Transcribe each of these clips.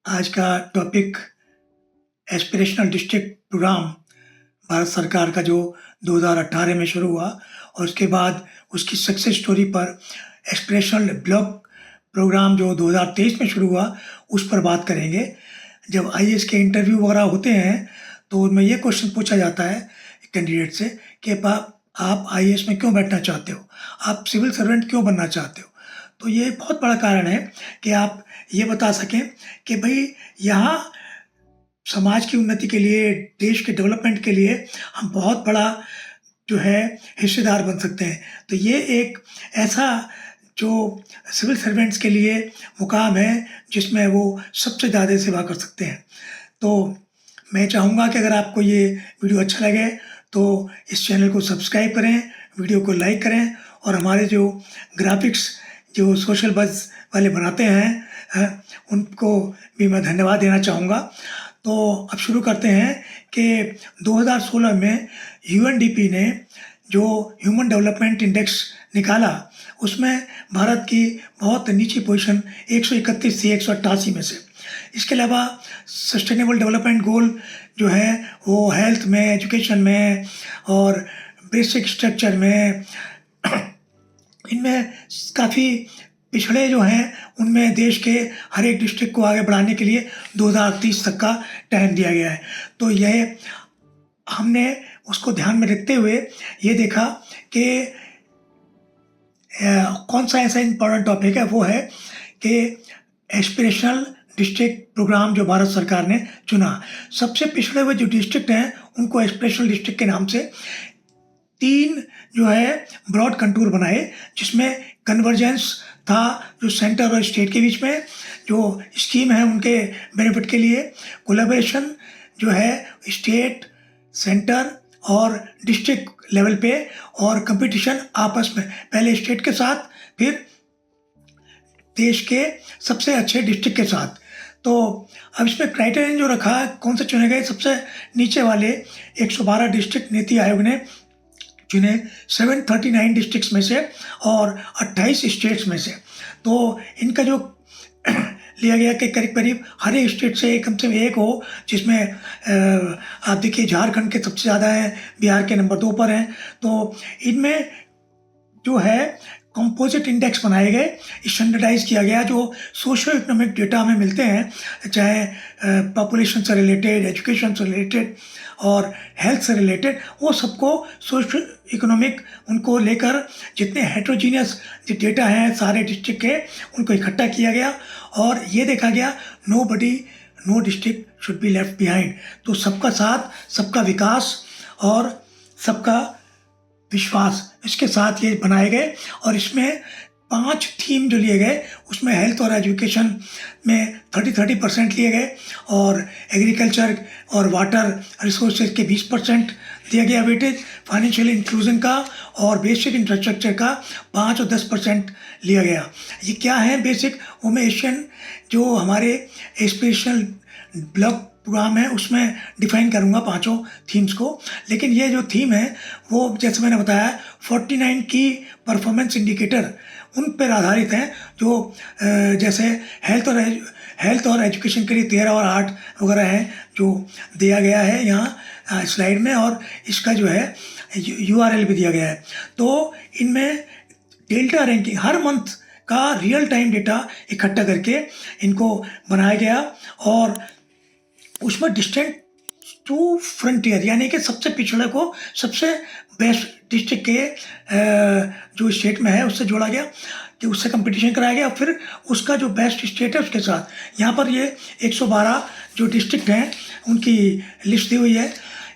आज का topic aspirational district programme Bharat सरकार का जो 2018 में शुरू हुआ और उसके बाद उसकी सक्सेस स्टोरी पर एस्पिरेशनल ब्लॉक प्रोग्राम जो 2023 में शुरू हुआ उस पर बात करेंगे। जब आईएएस के इंटरव्यू वगैरह होते हैं तो उनमें ये क्वेश्चन पूछा जाता है कैंडिडेट से कि आप आईएएस में क्यों बैठना चाहते हो, आप सिविल सर्वेंट क्यों बनना चाहते हो। तो ये बहुत बड़ा कारण है कि आप ये बता सकें कि भाई यहाँ समाज की उन्नति के लिए, देश के डेवलपमेंट के लिए हम बहुत बड़ा जो है हिस्सेदार बन सकते हैं। तो ये एक ऐसा जो सिविल सर्वेंट्स के लिए मुकाम है जिसमें वो सबसे ज़्यादा सेवा कर सकते हैं। तो मैं चाहूँगा कि अगर आपको ये वीडियो अच्छा लगे तो इस चैनल को सब्सक्राइब करें, वीडियो को लाइक करें और हमारे जो ग्राफिक्स जो सोशल बज़ वाले बनाते हैं उनको भी मैं धन्यवाद देना चाहूँगा। तो अब शुरू करते हैं कि 2016 में यूएनडीपी ने जो ह्यूमन डेवलपमेंट इंडेक्स निकाला उसमें भारत की बहुत नीची पोजीशन 131 थी 188 में से। इसके अलावा सस्टेनेबल डेवलपमेंट गोल जो है वो हेल्थ में, एजुकेशन में और बेसिक स्ट्रक्चर में इनमें काफ़ी पिछड़े जो हैं उनमें देश के हर एक डिस्ट्रिक्ट को आगे बढ़ाने के लिए 2030 तक का टाइम दिया गया है। तो यह हमने उसको ध्यान में रखते हुए ये देखा कि कौन सा ऐसा इम्पोर्टेंट टॉपिक है, वो है कि एस्पिरेशनल डिस्ट्रिक्ट प्रोग्राम जो भारत सरकार ने चुना। सबसे पिछड़े हुए जो डिस्ट्रिक्ट हैं उनको एस्पिरेशनल डिस्ट्रिक्ट के नाम से 3 जो है ब्रॉड कंटूर बनाए, जिसमें कन्वर्जेंस था जो सेंटर और स्टेट के बीच में जो स्कीम है उनके बेनिफिट के लिए, कोलैबोरेशन जो है स्टेट, सेंटर और डिस्ट्रिक्ट लेवल पे, और कंपटीशन आपस में, पहले स्टेट के साथ फिर देश के सबसे अच्छे डिस्ट्रिक्ट के साथ। तो अब इसमें क्राइटेरियन जो रखा कौन से चुने गए, सबसे नीचे वाले 112 डिस्ट्रिक्ट नीति आयोग ने चुने 739 डिस्ट्रिक्ट्स में से और 28 स्टेट्स में से। तो इनका जो लिया गया कि करीब करीब हर एक स्टेट से कम से कम एक हो, जिसमें आप देखिए झारखंड के सबसे ज़्यादा हैं, बिहार के नंबर 2 पर हैं। तो इनमें जो है कंपोजिट इंडेक्स बनाए गए, स्टैंडर्डाइज किया गया जो सोशो इकोनॉमिक डेटा हमें मिलते हैं, चाहे पॉपुलेशन से रिलेटेड, एजुकेशन से रिलेटेड और हेल्थ से रिलेटेड, वो सबको सोशो इकोनॉमिक उनको लेकर जितने हेट्रोजीनियस जो डेटा हैं सारे डिस्ट्रिक्ट के उनको इकट्ठा किया गया और ये देखा गया no district should be left behind. तो सबका साथ, सबका विकास और सबका विश्वास, इसके साथ ये बनाए गए। और इसमें 5 थीम जो लिए गए उसमें हेल्थ और एजुकेशन में 30% लिए गए और एग्रीकल्चर और वाटर रिसोर्सेज के 20% दिया गया वेटेज, फाइनेंशियल इंक्लूजन का और बेसिक इंफ्रास्ट्रक्चर का 5 और 10% लिया गया। ये क्या है बेसिक, वो मैं एशियन जो हमारे एस्पिरेशनल ब्लॉक प्रोग्राम है उसमें डिफाइन करूंगा 5 थीम्स को। लेकिन ये जो थीम है वो जैसे मैंने बताया 49 की परफॉर्मेंस इंडिकेटर उन पर आधारित हैं, जो जैसे हेल्थ और एजुकेशन के लिए 13 और 8 वगैरह हैं जो दिया गया है यहाँ स्लाइड में, और इसका जो है URL भी दिया गया है। तो इनमें डेल्टा रैंकिंग हर मंथ का रियल टाइम डेटा इकट्ठा करके इनको बनाया गया और उसमें डिस्टेंट टू फ्रंटियर यानी कि सबसे पिछड़े को सबसे बेस्ट डिस्ट्रिक्ट के जो स्टेट में है उससे जोड़ा गया कि उससे कंपटीशन कराया गया, फिर उसका जो बेस्ट स्टेट है उसके साथ। यहाँ पर ये 112 जो डिस्ट्रिक्ट हैं उनकी लिस्ट दी हुई है।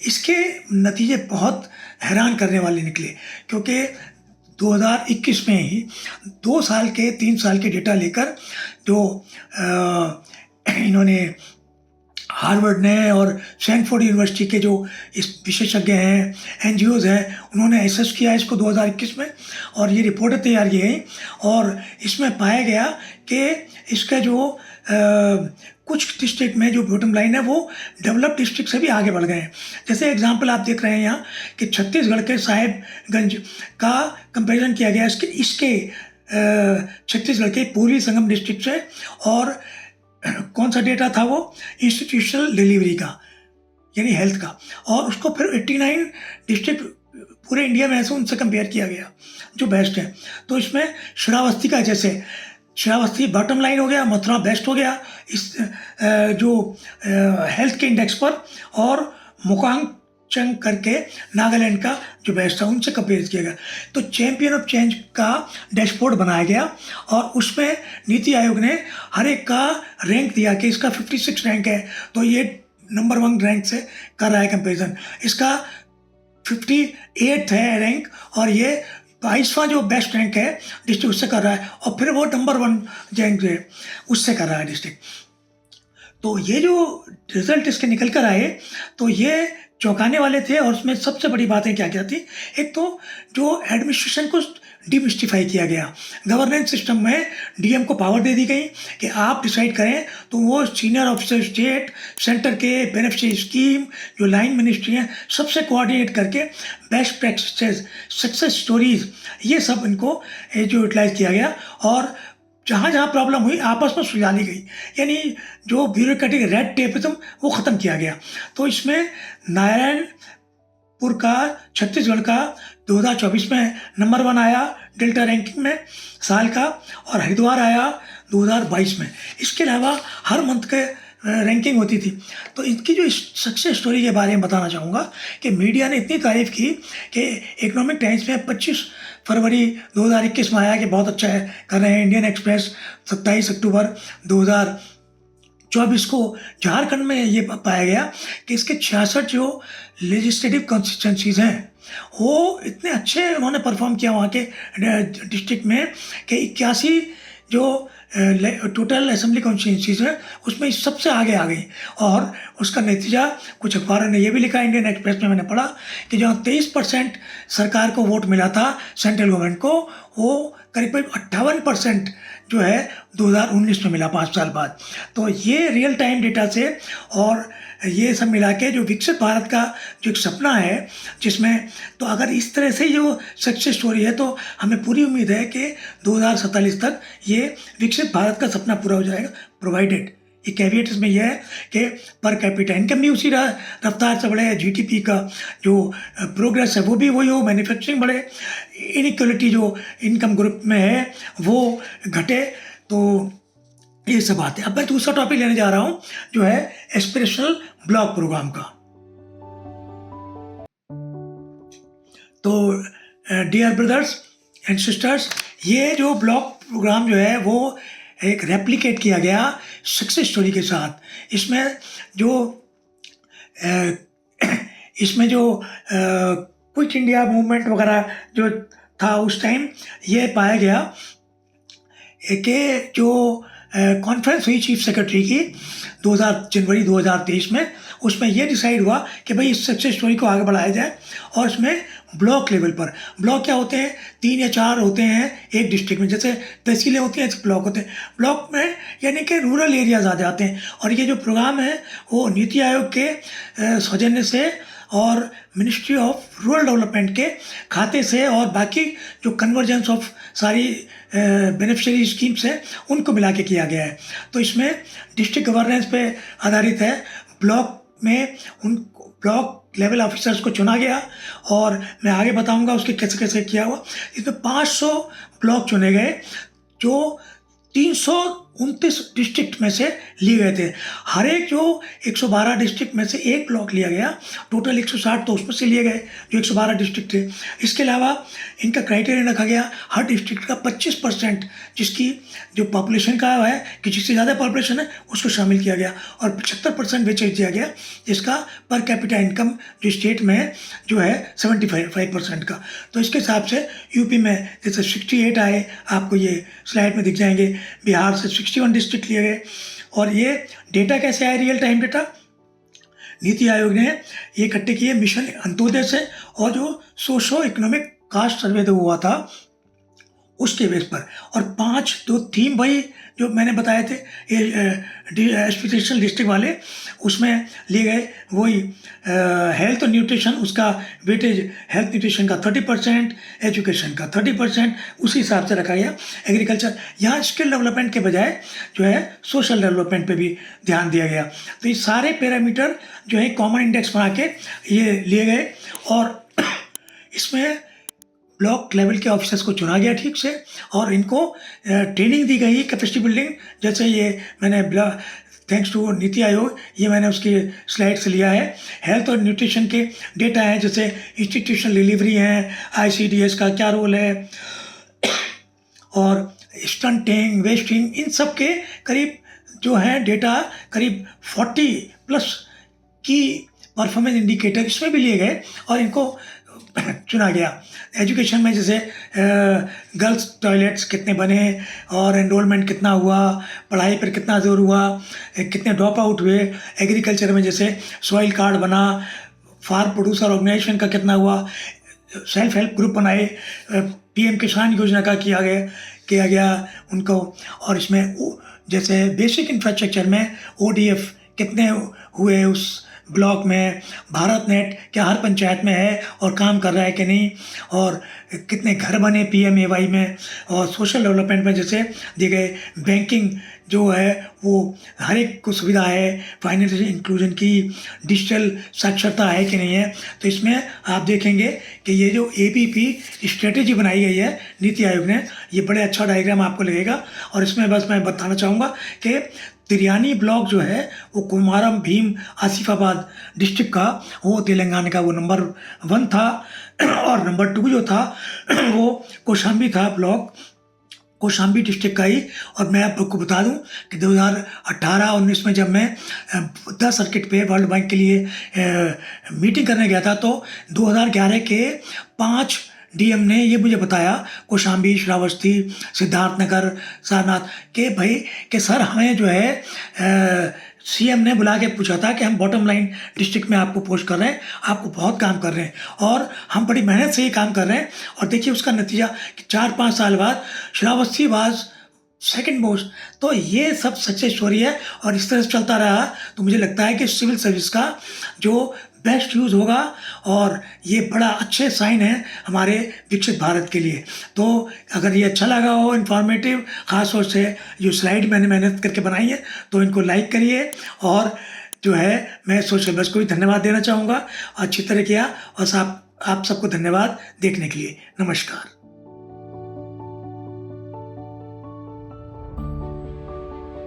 इसके नतीजे बहुत हैरान करने वाले निकले, क्योंकि 2021 में ही 2 साल के 3 साल के डेटा लेकर जो इन्होंने हार्वर्ड ने और स्टैनफोर्ड यूनिवर्सिटी के जो इस विशेषज्ञ हैं, NGOs हैं, उन्होंने असेस किया इसको 2021 में और ये रिपोर्टें तैयार की गई और इसमें पाया गया कि इसका जो कुछ डिस्ट्रिक्ट में जो बॉटम लाइन है वो डेवलप्ड डिस्ट्रिक्ट से भी आगे बढ़ गए हैं। जैसे एग्जांपल आप देख रहे हैं यहाँ कि छत्तीसगढ़ के साहेबगंज का कंपैरिजन किया गया इसके छत्तीसगढ़ के पूर्वी संगम डिस्ट्रिक्ट से और कौन सा डेटा था वो, इंस्टीट्यूशनल डिलीवरी का, यानी हेल्थ का, और उसको फिर 89 डिस्ट्रिक्ट पूरे इंडिया में ऐसे उनसे कंपेयर किया गया जो बेस्ट है। तो इसमें श्रावस्ती का, जैसे श्रावस्ती बॉटम लाइन हो गया, मथुरा बेस्ट हो गया इस जो हेल्थ के इंडेक्स पर, और मोकांगचंग करके नागालैंड का जो बेस्ट था उनसे कंपेयर किया गया। तो चैंपियन ऑफ चेंज का डैशबोर्ड बनाया गया और उसमें नीति आयोग ने हर एक का रैंक दिया कि इसका 56 रैंक है तो ये नंबर 1 रैंक से कर रहा है कंपेरिजन, इसका 58 है रैंक और ये 22वां जो बेस्ट रैंक है डिस्ट्रिक्ट उससे कर रहा है, और फिर वो नंबर 1 रैंक है उससे कर रहा है डिस्ट्रिक्ट। तो ये जो रिजल्ट इसके निकल कर आए तो ये चौंकाने वाले थे, और उसमें सबसे बड़ी बातें क्या क्या थी। एक तो जो एडमिनिस्ट्रेशन को डिमिस्टिफाई किया गया, गवर्नेंस सिस्टम में डीएम को पावर दे दी गई कि आप डिसाइड करें, तो वो सीनियर ऑफिसर स्टेट, सेंटर के बेनिफिशियरी स्कीम, जो लाइन मिनिस्ट्री हैं, सबसे कोऑर्डिनेट करके बेस्ट प्रैक्टिसेस, सक्सेस स्टोरीज, ये सब इनको जो यूटिलाइज किया गया, और जहाँ जहाँ प्रॉब्लम हुई आपस में सुलझा ली गई, यानी जो ब्यूरोक्रेटिक रेड टेपिज्म वो ख़त्म किया गया। तो इसमें नारायणपुर का छत्तीसगढ़ का 2024 में नंबर 1 आया डेल्टा रैंकिंग में साल का, और हरिद्वार आया 2022 में। इसके अलावा हर मंथ के रैंकिंग होती थी। तो इनकी जो सक्सेस स्टोरी के बारे में बताना चाहूँगा कि मीडिया ने इतनी तारीफ़ की कि इकोनॉमिक टाइम्स में 25 फरवरी 2021 में आया कि बहुत अच्छा है कर रहे हैं। इंडियन एक्सप्रेस 27 अक्टूबर 2024 को झारखंड में ये पाया गया कि इसके 66 जो लेजिस्लेटिव कॉन्स्टिट्यूंसीज हैं वो इतने अच्छे उन्होंने परफॉर्म किया वहाँ के डिस्ट्रिक्ट में कि 81 जो टोटल असेंबली कॉन्स्टिट्यूंसीज हैं उसमें सबसे आगे आ गई। और उसका नतीजा कुछ अखबारों ने यह भी लिखा, इंडियन एक्सप्रेस में मैंने पढ़ा कि जहाँ 23% सरकार को वोट मिला था सेंट्रल गवर्नमेंट को, वो करीब 58% जो है 2019 में मिला 5 साल बाद। तो ये रियल टाइम डेटा से और ये सब मिला के जो विकसित भारत का जो एक सपना है, जिसमें तो अगर इस तरह से जो सक्सेस स्टोरी है तो हमें पूरी उम्मीद है कि 2047 तक ये विकसित भारत का सपना पूरा हो जाएगा, प्रोवाइडेड ये कैविएट इसमें यह है कि पर कैपिटा इनकम भी उसी रफ्तार से बढ़े, जीडीपी का जो प्रोग्रेस है वो भी वही हो, मैन्युफैक्चरिंग बढ़े, इनइक्वलिटी जो इनकम ग्रुप में है वो घटे। तो ये सब बात है। अब मैं दूसरा टॉपिक लेने जा रहा हूँ जो है एस्पिरेशनल ब्लॉक प्रोग्राम का। तो डियर ब्रदर्स एंड सिस्टर्स, ये जो ब्लॉक प्रोग्राम जो है वो एक रेप्लिकेट किया गया सक्सेस स्टोरी के साथ। इसमें जो क्विट इंडिया मूवमेंट वगैरह जो था उस टाइम ये पाया गया कि जो कॉन्फ्रेंस हुई चीफ सेक्रेटरी की जनवरी 2023 में, उसमें यह डिसाइड हुआ कि भाई इस सक्सेस स्टोरी को आगे बढ़ाया जाए। और इसमें ब्लॉक लेवल पर, ब्लॉक क्या होते हैं, 3 या 4 होते हैं एक डिस्ट्रिक्ट में, जैसे तहसीलें होती हैं ऐसे ब्लॉक होते हैं। ब्लॉक में यानी कि रूरल एरियाज आ जाते हैं। और ये जो प्रोग्राम है वो नीति आयोग के सौजन्य से और मिनिस्ट्री ऑफ रूरल डेवलपमेंट के खाते से और बाकी जो कन्वर्जेंस ऑफ सारी बेनिफिशियरी स्कीम्स हैं उनको मिला के किया गया है। तो इसमें डिस्ट्रिक्ट गवर्नेंस पे आधारित है। ब्लॉक में उन ब्लॉक लेवल ऑफिसर्स को चुना गया और मैं आगे बताऊंगा उसके कैसे कैसे किया हुआ। इसमें 500 ब्लॉक चुने गए जो 329 डिस्ट्रिक्ट में से लिए गए थे। हर एक जो 112 डिस्ट्रिक्ट में से एक ब्लॉक लिया गया, टोटल 160 तो उसमें से लिए गए जो 112 डिस्ट्रिक्ट थे। इसके अलावा इनका क्राइटेरिया रखा गया हर डिस्ट्रिक्ट का 25% जिसकी जो पॉपुलेशन का है कि जिससे ज़्यादा पॉपुलेशन है उसको शामिल किया गया, और 75% वेटेज दिया गया जिसका पर कैपिटा इनकम जो स्टेट में है जो है 75% का। तो इसके हिसाब से यूपी में जैसे 68 आए, आपको ये स्लाइड में दिख जाएंगे। बिहार से 61 डिस्ट्रिक्ट लिए गए। और ये डेटा कैसे आया, real time data NITI Aayog ने ये इकट्ठे किए मिशन अंत्योदय से, और जो सोशो इकोनॉमिक कास्ट सर्वे जो हुआ था उसके बेस पर। और 5 जो थीम भाई जो मैंने बताए थे ये एस्पिरेशनल डिस्ट्रिक्ट वाले, उसमें लिए गए वही हेल्थ और न्यूट्रिशन, उसका वेटेज हेल्थ न्यूट्रिशन का 30%, एजुकेशन का 30%, उसी हिसाब से रखा गया। एग्रीकल्चर, यहाँ स्किल डेवलपमेंट के बजाय जो है सोशल डेवलपमेंट पे भी ध्यान दिया गया। तो ये सारे पैरामीटर जो है कॉमन इंडेक्स बना के ये लिए गए, और इसमें ब्लॉक लेवल के ऑफिसर्स को चुना गया ठीक से, और इनको ट्रेनिंग दी गई कैपेसिटी बिल्डिंग। जैसे ये मैंने थैंक्स टू नीति आयोग, ये मैंने उसकी स्लाइड से लिया है। हेल्थ और न्यूट्रिशन के डेटा हैं, जैसे इंस्टीट्यूशनल डिलीवरी है, ICDS का क्या रोल है, और स्टंटिंग, वेस्टिंग, इन सब के करीब जो है डेटा करीब 40+ की परफॉर्मेंस इंडिकेटर इसमें भी लिए गए और इनको चुना गया। एजुकेशन में जैसे गर्ल्स टॉयलेट्स कितने बने, और एनरोलमेंट कितना हुआ, पढ़ाई पर कितना जोर हुआ, कितने ड्रॉप आउट हुए। एग्रीकल्चर में जैसे सॉइल कार्ड बना, फार्म प्रोड्यूसर ऑर्गेनाइजेशन का कितना हुआ, सेल्फ हेल्प ग्रुप बनाए, PM किसान योजना का किया गया उनको। और इसमें जैसे बेसिक इंफ्रास्ट्रक्चर में ODF कितने हुए उस ब्लॉक में, भारत नेट क्या हर पंचायत में है और काम कर रहा है कि नहीं, और कितने घर बने PMAY में। और सोशल डेवलपमेंट में जैसे दिए गए बैंकिंग जो है वो हर एक को सुविधा है, फाइनेंशियल इंक्लूजन की, डिजिटल साक्षरता है कि नहीं है। तो इसमें आप देखेंगे कि ये जो ABP स्ट्रेटेजी बनाई गई है नीति आयोग ने, ये बड़े अच्छा डायग्राम आपको लगेगा। और इसमें बस मैं बताना चाहूँगा कि तिरयानी ब्लॉक जो है वो कुमारम भीम आसिफाबाद डिस्ट्रिक्ट का, वो तेलंगाना का वो नंबर 1 था, और नंबर 2 जो था वो कौशाम्बी था, ब्लॉक कौशाम्बी डिस्ट्रिक्ट का ही। और मैं आपको बता दूं कि 2018-19 में जब मैं 10 सर्किट पे वर्ल्ड बैंक के लिए मीटिंग करने गया था, तो 2011 के 5 DM ने ये मुझे बताया, कौशाम्बी, श्रावस्ती, सिद्धार्थनगर, सारनाथ, के भाई कि सर हमें जो है CM ने बुला के पूछा था कि हम बॉटम लाइन डिस्ट्रिक्ट में आपको पोस्ट कर रहे हैं, आपको बहुत काम कर रहे हैं, और हम बड़ी मेहनत से ये काम कर रहे हैं। और देखिए उसका नतीजा कि 4-5 साल बाद श्रावस्ती वाज सेकंड मोस्ट। तो ये सब सक्सेस स्टोरी है, और इस तरह से चलता रहा तो मुझे लगता है कि सिविल सर्विस का जो बेस्ट यूज़ होगा, और ये बड़ा अच्छे साइन है हमारे विकसित भारत के लिए। तो अगर ये अच्छा लगा हो, इन्फॉर्मेटिव, ख़ास तौर से जो स्लाइड मैंने मेहनत करके बनाई है, तो इनको लाइक करिए। और जो है मैं सोशल बस को भी धन्यवाद देना चाहूँगा, अच्छी तरह किया। और आप सबको धन्यवाद देखने के लिए। नमस्कार।